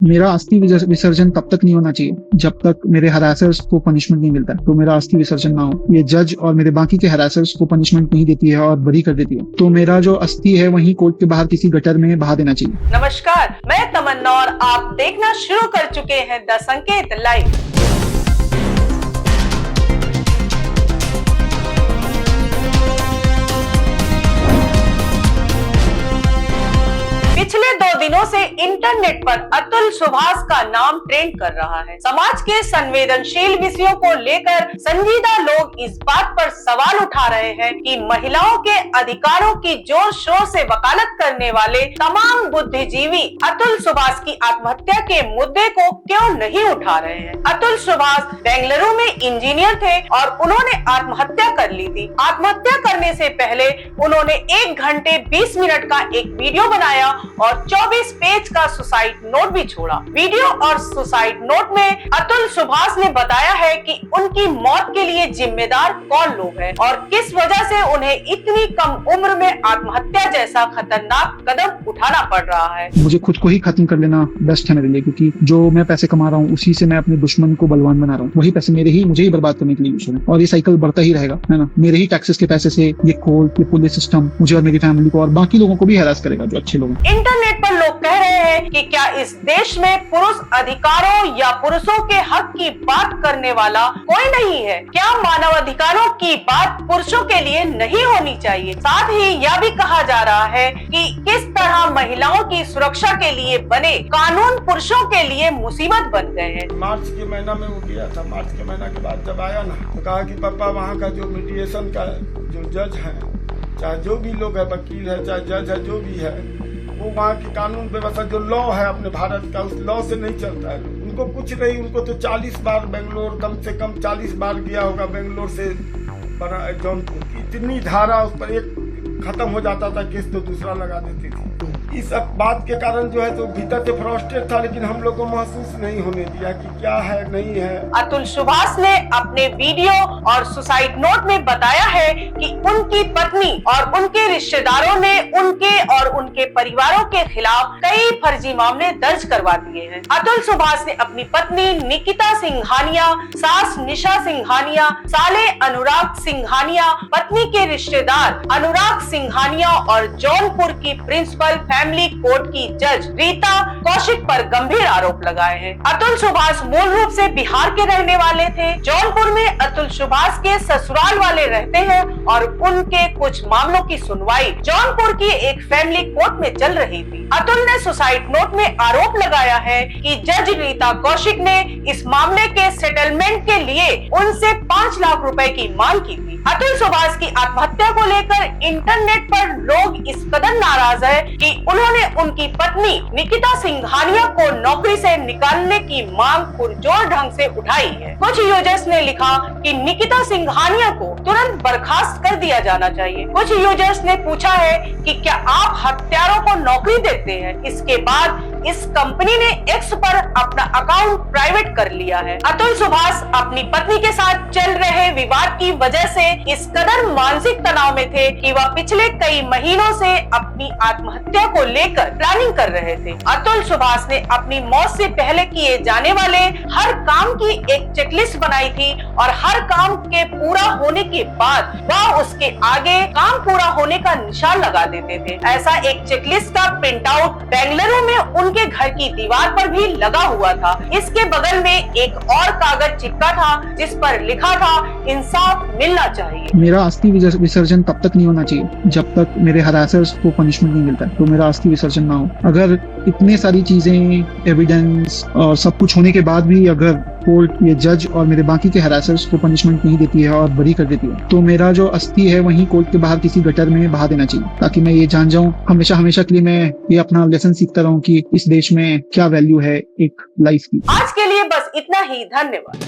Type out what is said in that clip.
मेरा अस्थि विसर्जन तब तक नहीं होना चाहिए जब तक मेरे हरासर्स को पनिशमेंट नहीं मिलता। तो मेरा अस्थि विसर्जन ना हो। ये जज और मेरे बाकी के हरासर्स को पनिशमेंट नहीं देती है और बरी कर देती है, तो मेरा जो अस्थि है वहीं कोर्ट के बाहर किसी गटर में बहा देना चाहिए। नमस्कार, मैं तमन्ना और आप देखना शुरू कर चुके हैं द संकेत लाइव। पिछले 2 दिनों से इंटरनेट पर अतुल सुभाष का नाम ट्रेंड कर रहा है। समाज के संवेदनशील विषयों को लेकर संजीदा लोग इस बात पर सवाल उठा रहे हैं कि महिलाओं के अधिकारों की जोर शोर से वकालत करने वाले तमाम बुद्धिजीवी अतुल सुभाष की आत्महत्या के मुद्दे को क्यों नहीं उठा रहे हैं। अतुल सुभाष बेंगलुरु में इंजीनियर थे और उन्होंने आत्महत्या कर ली थी। आत्महत्या करने से पहले उन्होंने 1 घंटे 20 मिनट का एक वीडियो बनाया और 24 पेज का सुसाइड नोट भी छोड़ा। वीडियो और सुसाइड नोट में अतुल सुभाष ने बताया है कि उनकी मौत के लिए जिम्मेदार कौन लोग हैं और किस वजह से उन्हें इतनी कम उम्र में आत्महत्या जैसा खतरनाक कदम उठाना पड़ रहा है। मुझे खुद को ही खत्म कर लेना बेस्ट है मेरे लिए, क्योंकि जो मैं पैसे कमा रहा हूँ उसी से मैं अपने दुश्मन को बलवान बना रहा हूँ। वही पैसे मुझे ही बर्बाद करने के लिए यूज हो रहे हैं और ये साइकिल बढ़ता ही रहेगा, है ना। मेरे ही टैक्सेस के पैसे से ये कोर्ट, ये पुलिस सिस्टम मुझे और मेरी फैमिली को और बाकी लोगों को भी हैरास करेगा जो अच्छे लोग हैं। इंटरनेट पर लोग कह रहे हैं कि क्या इस देश में पुरुष अधिकारों या पुरुषों के हक की बात करने वाला कोई नहीं है? क्या मानव अधिकारों की बात पुरुषों के लिए नहीं होनी चाहिए? साथ ही यह भी कहा जा रहा है कि किस तरह महिलाओं की सुरक्षा के लिए बने कानून पुरुषों के लिए मुसीबत बन गए हैं। मार्च के महीना में वो गया था। मार्च के महीना के बाद जब आया ना तो कहा कि पापा वहाँ का जो मीडिएशन का जो जज है, चाहे जो भी लोग है, वकील है, चाहे जज है, जो भी है, वो वहाँ की कानून व्यवस्था जो लॉ है अपने भारत का, उस लॉ से नहीं चलता है। उनको कुछ नहीं, उनको तो 40 बार बेंगलोर, कम से कम 40 बार गया होगा बेंगलोर से जौनपुर। इतनी धारा उस पर एक खत्म हो जाता था केस तो दूसरा लगा देती थी। इस बात के कारण जो है तो भीतर से फ्रस्ट्रेट था, लेकिन हम लोग को महसूस नहीं होने दिया कि क्या है नहीं है। अतुल सुभाष ने अपने वीडियो और सुसाइड नोट में बताया है कि उनकी पत्नी और उनके रिश्तेदारों ने उनके और उनके परिवारों के खिलाफ कई फर्जी मामले दर्ज करवा दिए हैं। अतुल सुभाष ने अपनी पत्नी निकिता सिंघानिया, सास निशा सिंघानिया, साले अनुराग सिंघानिया, पत्नी के रिश्तेदार अनुराग सिंघानिया और जौनपुर की प्रिंसिपल फैमिली कोर्ट की जज रीता कौशिक पर गंभीर आरोप लगाए हैं। अतुल सुभाष मूल रूप से बिहार के रहने वाले थे। जौनपुर में अतुल सुभाष के ससुराल वाले रहते हैं और उनके कुछ मामलों की सुनवाई जौनपुर की एक फैमिली कोर्ट में चल रही थी। अतुल ने सुसाइड नोट में आरोप लगाया है कि जज रीता कौशिक ने इस मामले के सेटलमेंट के लिए उनसे 5 लाख रुपए की मांग की थी। अतुल सुभाष की आत्महत्या को लेकर इंटरनेट पर लोग इस कदर नाराज है कि उन्होंने उनकी पत्नी निकिता सिंघानिया को नौकरी से निकालने की मांग पुरजोर ढंग से उठाई है। कुछ यूजर्स ने लिखा कि निकिता सिंघानिया को तुरंत बर्खास्त कर दिया जाना चाहिए। कुछ यूजर्स ने पूछा है कि क्या आप हत्यारों को नौकरी देते हैं? इसके बाद इस कंपनी ने एक्स पर अपना अकाउंट प्राइवेट कर लिया है। अतुल सुभाष अपनी पत्नी के साथ चल रहे विवाद की वजह से इस कदर मानसिक तनाव में थे कि वह पिछले कई महीनों से अपनी आत्महत्या को लेकर प्लानिंग कर रहे थे। अतुल सुभाष ने अपनी मौत से पहले किए जाने वाले हर काम की एक चेकलिस्ट बनाई थी और हर काम के पूरा होने के बाद वह उसके आगे काम पूरा होने का निशान लगा देते थे। ऐसा एक चेकलिस्ट का प्रिंट आउट बेंगलुरु में उनके घर की दीवार पर भी लगा हुआ था। इसके बगल में एक और कागज चिपका था जिस पर लिखा था इंसाफ मिलना चाहिए। मेरा अस्थि विसर्जन तब तक नहीं होना चाहिए जब तक मेरे हरासर्स को पनिशमेंट नहीं मिलता। तो मेरा अस्थि विसर्जन ना हो। अगर इतने सारी चीजें, एविडेंस और सब कुछ होने के बाद भी अगर कोर्ट, ये जज और मेरे बाकी के हरासर्स को पनिशमेंट नहीं देती है और बरी कर देती है, तो मेरा जो अस्थि है वहीं कोर्ट के बाहर किसी गटर में बहा देना चाहिए, ताकि मैं ये जान जाऊं हमेशा हमेशा के लिए, मैं ये अपना लेसन सीखता रहूं कि इस देश में क्या वैल्यू है एक लाइफ की। आज के लिए बस इतना ही। धन्यवाद।